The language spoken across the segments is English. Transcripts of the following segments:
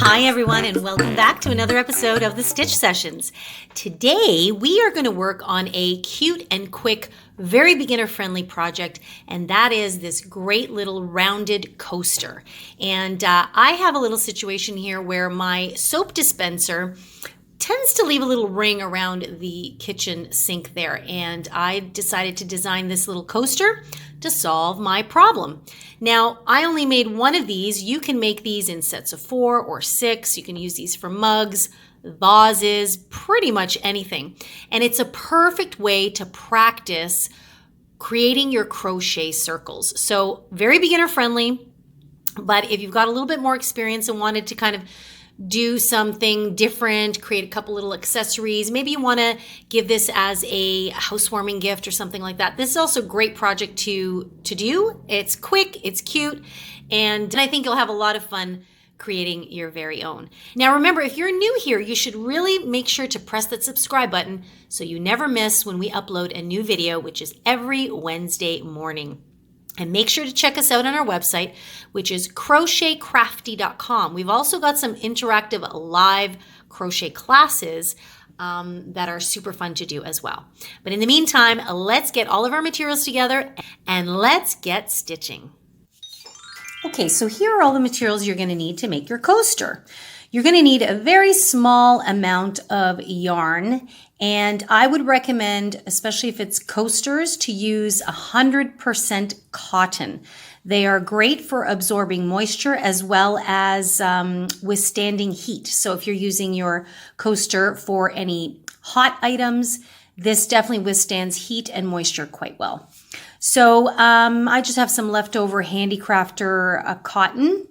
Hi everyone, and welcome back to another episode of the Stitch Sessions. Today we are going to work on a cute and quick, very beginner friendly project, and that is this great little rounded coaster. And I have a little situation here where my soap dispenser tends to leave a little ring around the kitchen sink there, and I decided to design this little coaster to solve my problem. Now, I only made one of these. You can make these in sets of 4 or 6. You can use these for mugs, vases, pretty much anything. And it's a perfect way to practice creating your crochet circles. So very beginner friendly, but if you've got a little bit more experience and wanted to kind of do something different, create a couple little accessories. Maybe you want to give this as a housewarming gift or something like that. This is also a great project to do. It's quick, it's cute, and I think you'll have a lot of fun creating your very own. Now remember, if you're new here, you should really make sure to press that subscribe button so you never miss when we upload a new video, which is every Wednesday morning. And make sure to check us out on our website, which is crochetcrafty.com. We've also got some interactive live crochet classes that are super fun to do as well. But in the meantime, let's get all of our materials together and let's get stitching. Okay, so here are all the materials you're going to need to make your coaster. You're going to need a very small amount of yarn, and I would recommend, especially if it's coasters, to use 100% cotton. They are great for absorbing moisture as well as withstanding heat. So if you're using your coaster for any hot items, this definitely withstands heat and moisture quite well. So I just have some leftover Handicrafter cotton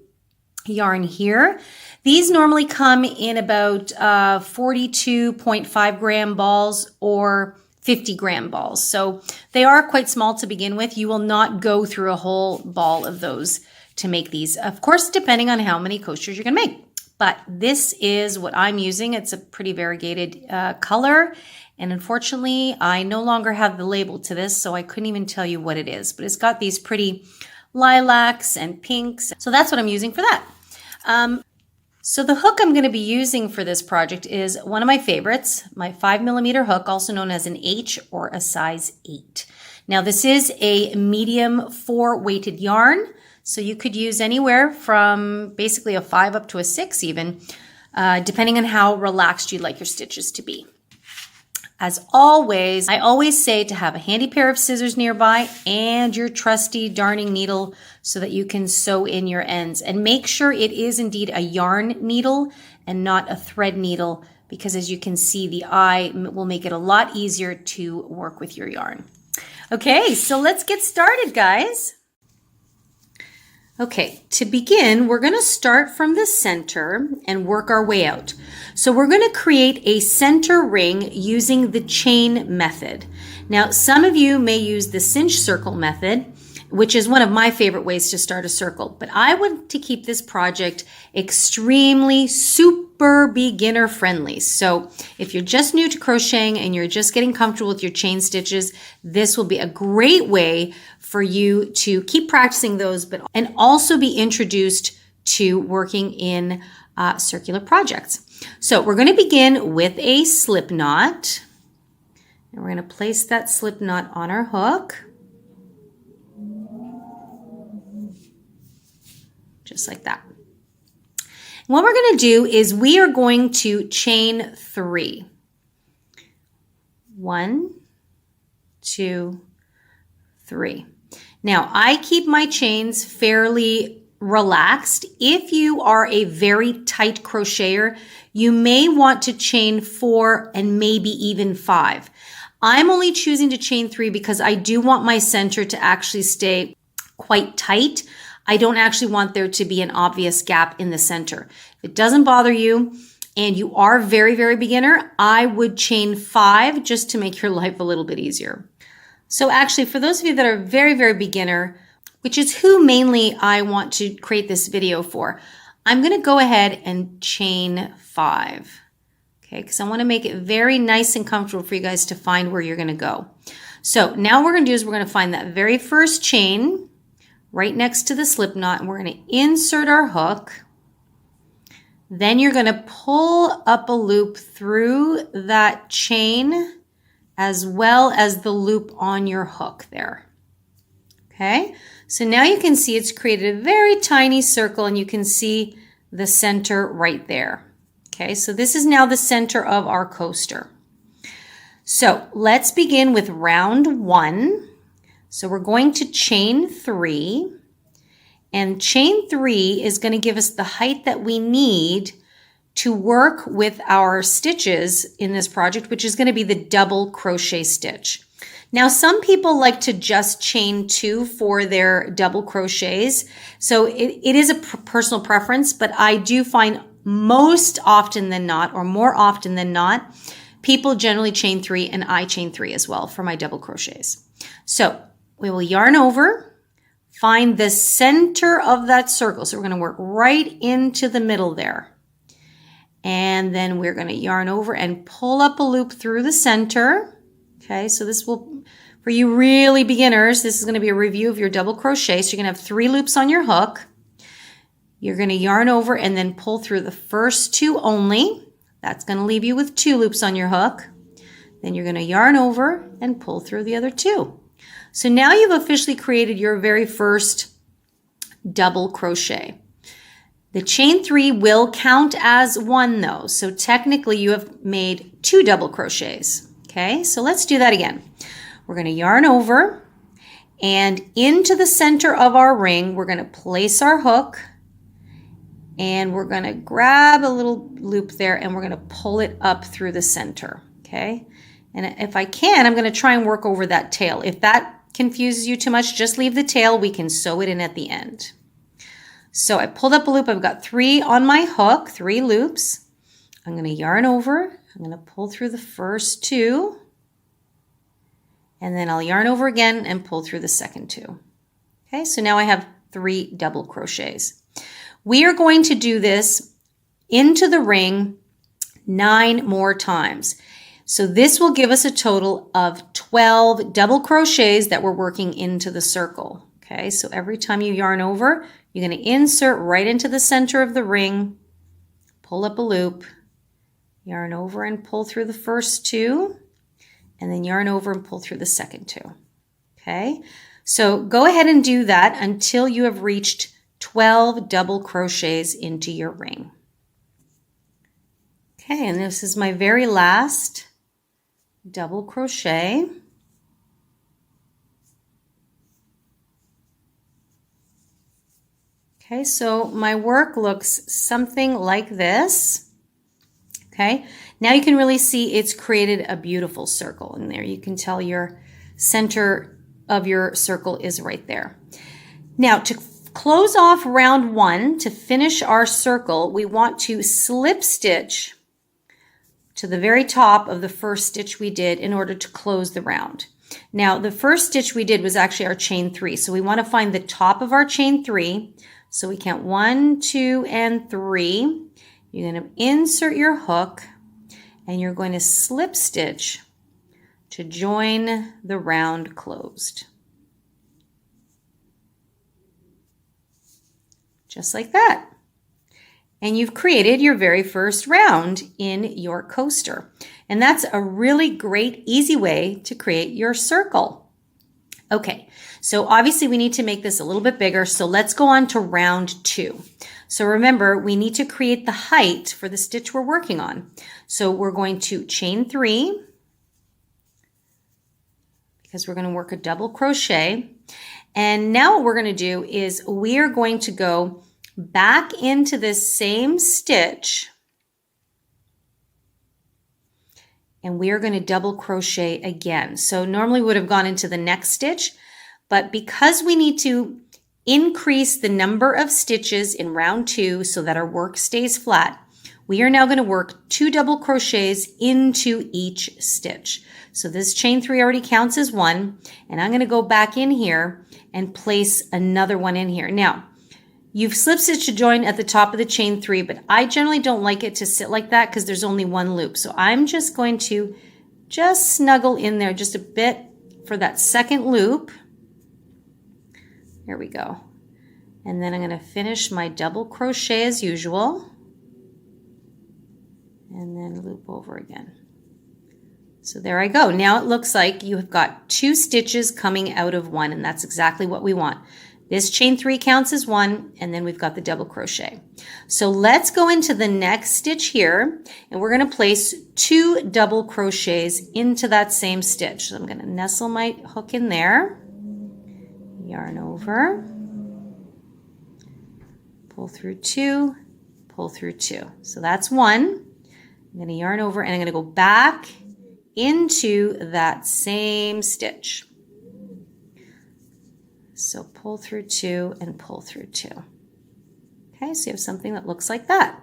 yarn here. These normally come in about 42.5 gram balls or 50 gram balls. So they are quite small to begin with. You will not go through a whole ball of those to make these. Of course, depending on how many coasters you're going to make. But this is what I'm using. It's a pretty variegated color. And unfortunately, I no longer have the label to this, so I couldn't even tell you what it is. But it's got these pretty lilacs and pinks. So that's what I'm using for that. So the hook I'm going to be using for this project is one of my favorites, my 5mm hook, also known as an H or a size 8. Now this is a medium 4 weighted yarn, so you could use anywhere from basically a 5 up to a 6 even, depending on how relaxed you'd like your stitches to be. As always, I always say to have a handy pair of scissors nearby and your trusty darning needle so that you can sew in your ends. And make sure it is indeed a yarn needle and not a thread needle, because as you can see, the eye will make it a lot easier to work with your yarn. Okay, so let's get started, guys. Okay, to begin, we're going to start from the center and work our way out. So we're going to create a center ring using the chain method. Now, some of you may use the cinch circle method, which is one of my favorite ways to start a circle, but I want to keep this project extremely super beginner friendly. So if you're just new to crocheting and you're just getting comfortable with your chain stitches, this will be a great way for you to keep practicing those, and also be introduced to working in circular projects. So we're going to begin with a slip knot, and we're going to place that slip knot on our hook, just like that. And what we're going to do is we are going to chain 3. 1, 2, 3. Now, I keep my chains fairly relaxed. If you are a very tight crocheter, you may want to chain 4 and maybe even 5. I'm only choosing to chain 3 because I do want my center to actually stay quite tight. I don't actually want there to be an obvious gap in the center. If it doesn't bother you and you are very, very beginner, I would chain 5 just to make your life a little bit easier. So actually, for those of you that are very, very beginner, which is who mainly I want to create this video for, I'm going to go ahead and chain 5. Okay, because I want to make it very nice and comfortable for you guys to find where you're going to go. So now what we're going to do is we're going to find that very first chain right next to the slip knot, and we're going to insert our hook. Then you're going to pull up a loop through that chain as well as the loop on your hook there. Okay, so now you can see it's created a very tiny circle and you can see the center right there. Okay, so this is now the center of our coaster. So let's begin with round 1. So we're going to chain 3, and chain 3 is going to give us the height that we need to work with our stitches in this project, which is going to be the double crochet stitch. Now, some people like to just chain 2 for their double crochets. So it is a personal preference, but I do find most often than not, or more often than not, people generally chain 3, and I chain 3 as well for my double crochets. So we will yarn over, find the center of that circle. So we're going to work right into the middle there. And then we're going to yarn over and pull up a loop through the center. Okay, so this will, for you really beginners, this is going to be a review of your double crochet. So you're going to have 3 loops on your hook. You're going to yarn over and then pull through the first 2 only. That's going to leave you with 2 loops on your hook. Then you're going to yarn over and pull through the other 2. So now you've officially created your very first double crochet. The chain 3 will count as 1 though, so technically you have made 2 double crochets. Okay, so let's do that again. We're going to yarn over, and into the center of our ring, we're going to place our hook, and we're going to grab a little loop there, and we're going to pull it up through the center. Okay, and if I can, I'm going to try and work over that tail. If that confuses you too much, just leave the tail. We can sew it in at the end. So I pulled up a loop. I've got 3 on my hook, 3 loops. I'm going to yarn over. I'm going to pull through the first 2. And then I'll yarn over again and pull through the second 2. Okay, so now I have 3 double crochets. We are going to do this into the ring 9 more times. So this will give us a total of 12 double crochets that we're working into the circle. Okay, so every time you yarn over, you're going to insert right into the center of the ring, pull up a loop, yarn over and pull through the first 2, and then yarn over and pull through the second 2. Okay, so go ahead and do that until you have reached 12 double crochets into your ring. Okay, and this is my very last double crochet. Okay, so my work looks something like this. Okay, now you can really see it's created a beautiful circle in there. You can tell your center of your circle is right there. Now to close off round 1, to finish our circle, we want to slip stitch to the very top of the first stitch we did in order to close the round. Now the first stitch we did was actually our chain 3, so we want to find the top of our chain 3. So we count 1, 2, and 3. You're going to insert your hook and you're going to slip stitch to join the round closed. Just like that. And you've created your very first round in your coaster. And that's a really great, easy way to create your circle. Okay, so obviously we need to make this a little bit bigger, so let's go on to round 2. So remember, we need to create the height for the stitch we're working on. So we're going to chain 3, because we're going to work a double crochet. And now what we're going to do is we are going to go back into this same stitch, and we are going to double crochet again. So normally we would have gone into the next stitch, but because we need to increase the number of stitches in round 2 so that our work stays flat, we are now going to work 2 double crochets into each stitch. So this chain 3 already counts as 1, and I'm going to go back in here and place another one in here. Now, you've slip stitched to join at the top of the chain 3, but I generally don't like it to sit like that because there's only 1 loop. So I'm just going to just snuggle in there just a bit for that second loop. There we go. And then I'm going to finish my double crochet as usual. and then loop over again. So there I go. Now it looks like you have got 2 stitches coming out of one, and that's exactly what we want. This chain 3 counts as 1, and then we've got the double crochet. So let's go into the next stitch here, and we're going to place 2 double crochets into that same stitch. So I'm going to nestle my hook in there, yarn over, pull through 2, pull through 2. So that's 1. I'm going to yarn over, and I'm going to go back into that same stitch. So pull through 2 and pull through 2. Okay, so you have something that looks like that.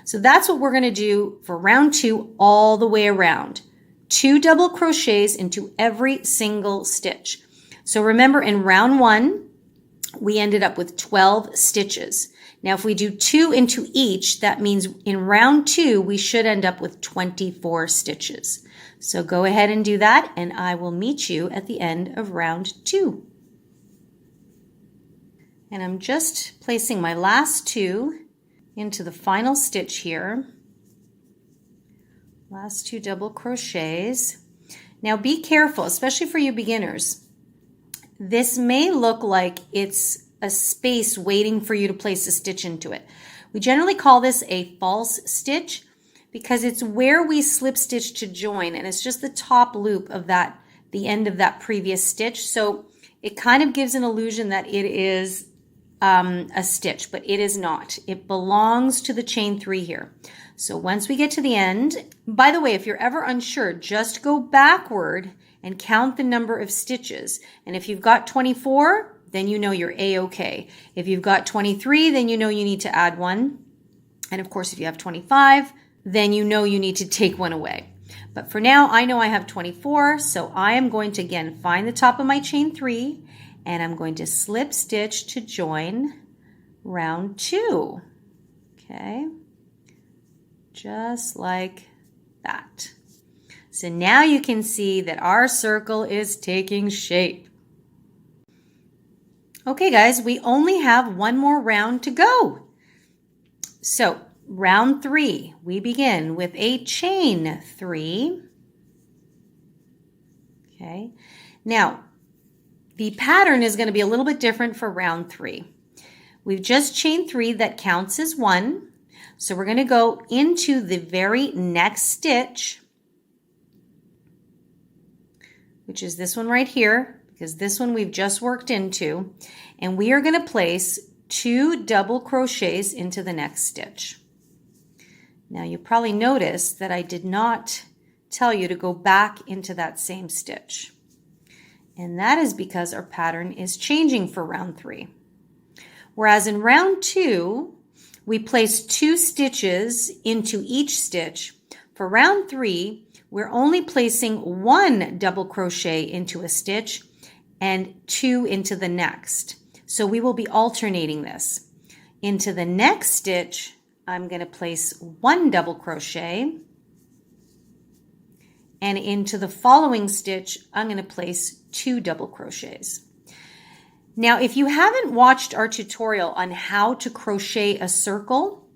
So that's what we're going to do for round 2 all the way around. 2 double crochets into every single stitch. So remember, in round 1, we ended up with 12 stitches. Now if we do 2 into each, that means in round 2, we should end up with 24 stitches. So go ahead and do that, and I will meet you at the end of round 2. And I'm just placing my last 2 into the final stitch here. Last 2 double crochets. Now be careful, especially for you beginners. This may look like it's a space waiting for you to place a stitch into it. We generally call this a false stitch because it's where we slip stitch to join, and it's just the top loop of that, the end of that previous stitch. So it kind of gives an illusion that it is a stitch, but it is not. It belongs to the chain 3 here. So once we get to the end, by the way, if you're ever unsure, just go backward and count the number of stitches. And if you've got 24, then you know you're A-okay. If you've got 23, then you know you need to add 1. And of course, if you have 25, then you know you need to take 1 away. But for now, I know I have 24, so I am going to again find the top of my chain 3, and I'm going to slip stitch to join round 2. Okay, just like that. So now you can see that our circle is taking shape. Okay guys, we only have 1 more round to go. So round 3, we begin with a chain 3. Okay, now the pattern is going to be a little bit different for round 3. We've just chained 3, that counts as 1. So we're going to go into the very next stitch, which is this one right here, because this one we've just worked into, and we are going to place 2 double crochets into the next stitch. Now you probably noticed that I did not tell you to go back into that same stitch. And that is because our pattern is changing for round 3. Whereas in round 2, we place 2 stitches into each stitch. For round 3, we're only placing 1 double crochet into a stitch and 2 into the next. So we will be alternating this. Into the next stitch, I'm going to place 1 double crochet. And into the following stitch, I'm going to place 2 double crochets. Now, if you haven't watched our tutorial on how to crochet a circle,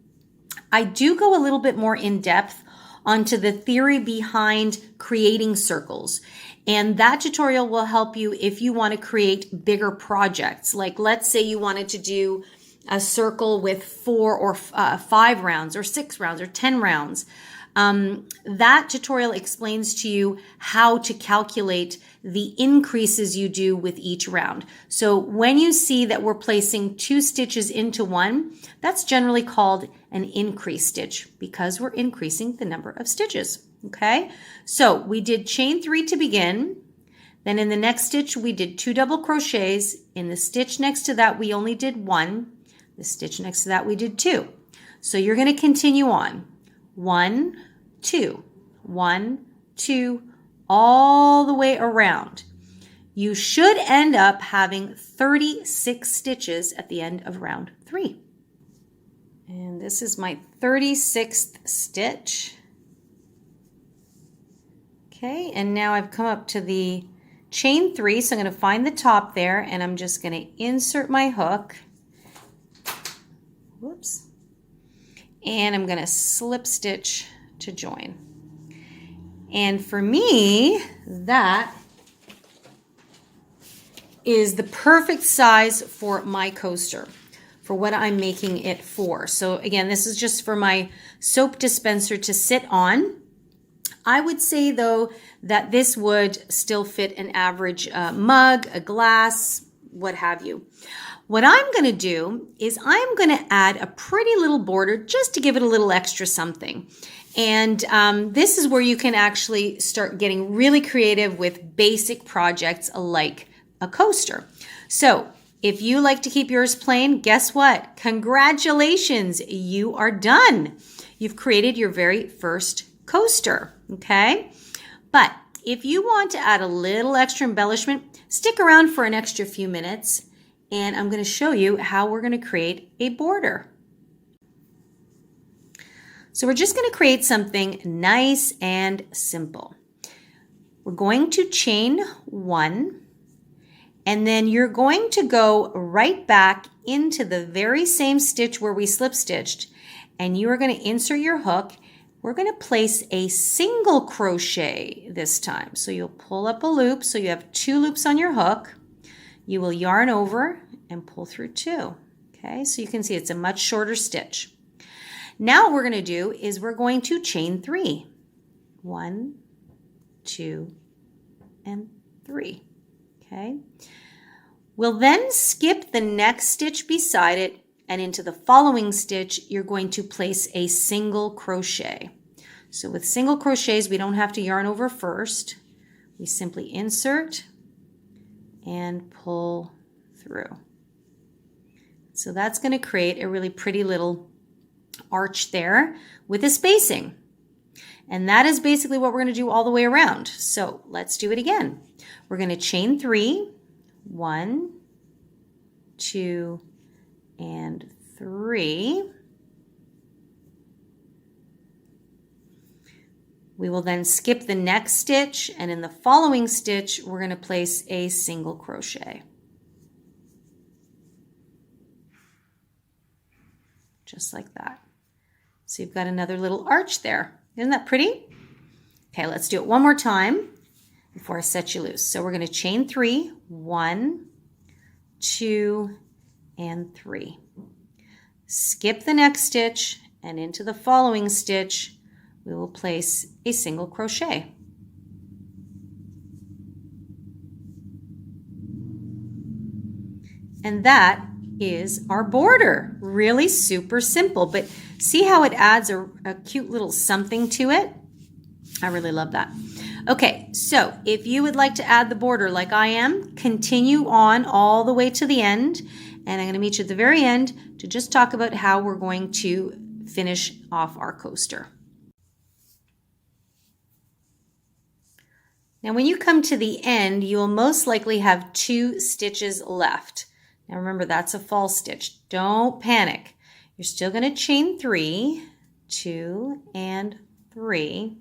I do go a little bit more in depth onto the theory behind creating circles. And that tutorial will help you if you want to create bigger projects. Like let's say you wanted to do a circle with 4 or 5 rounds or 6 rounds or 10 rounds. That tutorial explains to you how to calculate the increases you do with each round. So when you see that we're placing 2 stitches into 1, that's generally called an increase stitch because we're increasing the number of stitches. Okay, so we did chain 3 to begin. Then in the next stitch, we did 2 double crochets. In the stitch next to that, we only did 1. The stitch next to that, we did 2. So you're going to continue on. 1, 2, 1, 2, all the way around. You should end up having 36 stitches at the end of round 3. And this is my 36th stitch. Okay, and now I've come up to the chain 3, so I'm going to find the top there, and I'm just going to insert my hook. Whoops. And I'm going to slip stitch to join. And for me, that is the perfect size for my coaster, for what I'm making it for. So again, this is just for my soap dispenser to sit on. I would say though that this would still fit an average mug, a glass, what have you. What I'm going to do is I'm going to add a pretty little border just to give it a little extra something. And this is where you can actually start getting really creative with basic projects like a coaster. So if you like to keep yours plain, guess what? Congratulations, you are done. You've created your very first coaster, okay? But if you want to add a little extra embellishment, stick around for an extra few minutes, and I'm going to show you how we're going to create a border. So we're just going to create something nice and simple. We're going to chain 1, and then you're going to go right back into the very same stitch where we slip stitched, and you are going to insert your hook. We're going to place a single crochet this time. So you'll pull up a loop, so you have 2 loops on your hook. You will yarn over and pull through 2. Okay, so you can see it's a much shorter stitch. Now what we're going to do is we're going to chain 3. 1, 2, and 3. Okay. We'll then skip the next stitch beside it, and into the following stitch, you're going to place a single crochet. So with single crochets, we don't have to yarn over first. We simply insert and pull through. So that's going to create a really pretty little arch there with a spacing. And that is basically what we're going to do all the way around. So let's do it again. We're going to chain 3, 1, 2, and 3. We will then skip the next stitch, and in the following stitch, we're going to place a single crochet. Just like that. So you've got another little arch there. Isn't that pretty? Okay, let's do it one more time before I set you loose. So we're going to chain 3, 1, 2, and 3. Skip the next stitch, and into the following stitch, we will place a single crochet. And that is our border. Really super simple, but see how it adds a cute little something to it? I really love that. Okay, so if you would like to add the border like I am, continue on all the way to the end, and I'm going to meet you at the very end to just talk about how we're going to finish off our coaster. Now when you come to the end, you will most likely have 2 stitches left. Now remember, that's a false stitch. Don't panic. You're still going to chain 3, 2, and 3.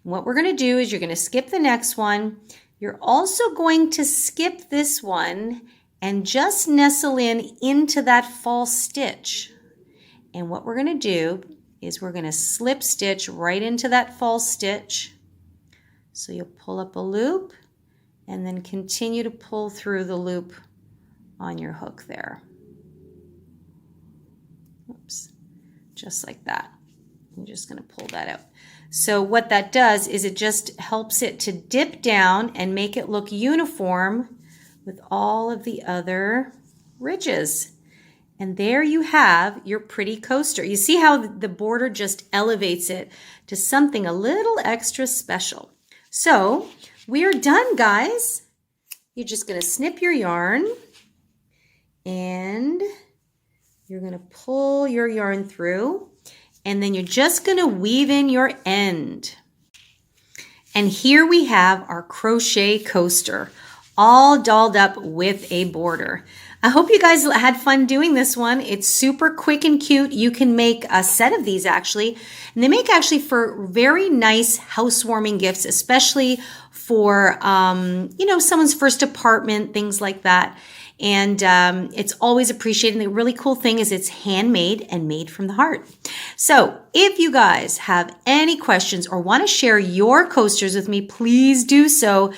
And what we're going to do is you're going to skip the next one. You're also going to skip this one and just nestle into that false stitch. And what we're going to do is we're going to slip stitch right into that false stitch. So you'll pull up a loop and then continue to pull through the loop on your hook there. Oops, just like that. I'm just going to pull that out. So what that does is it just helps it to dip down and make it look uniform with all of the other ridges. And there you have your pretty coaster. You see how the border just elevates it to something a little extra special. So we're done, guys. You're just going to snip your yarn and you're going to pull your yarn through, and then you're just going to weave in your end. And here we have our crochet coaster, all dolled up with a border. I hope you guys had fun doing this one. It's super quick and cute. You can make a set of these actually, and they make actually for very nice housewarming gifts, especially for, someone's first apartment, things like that. And it's always appreciated. And the really cool thing is it's handmade and made from the heart. So if you guys have any questions or want to share your coasters with me, please do so.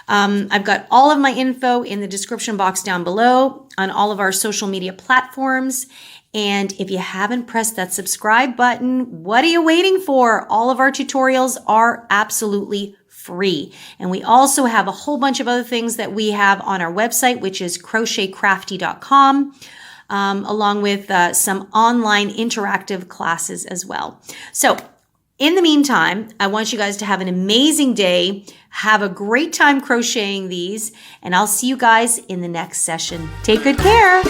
I've got all of my info in the description box down below on all of our social media platforms. And if you haven't pressed that subscribe button, what are you waiting for? All of our tutorials are absolutely free. And we also have a whole bunch of other things that we have on our website, which is crochetcrafty.com, along with some online interactive classes as well. So in the meantime, I want you guys to have an amazing day. Have a great time crocheting these, and I'll see you guys in the next session. Take good care.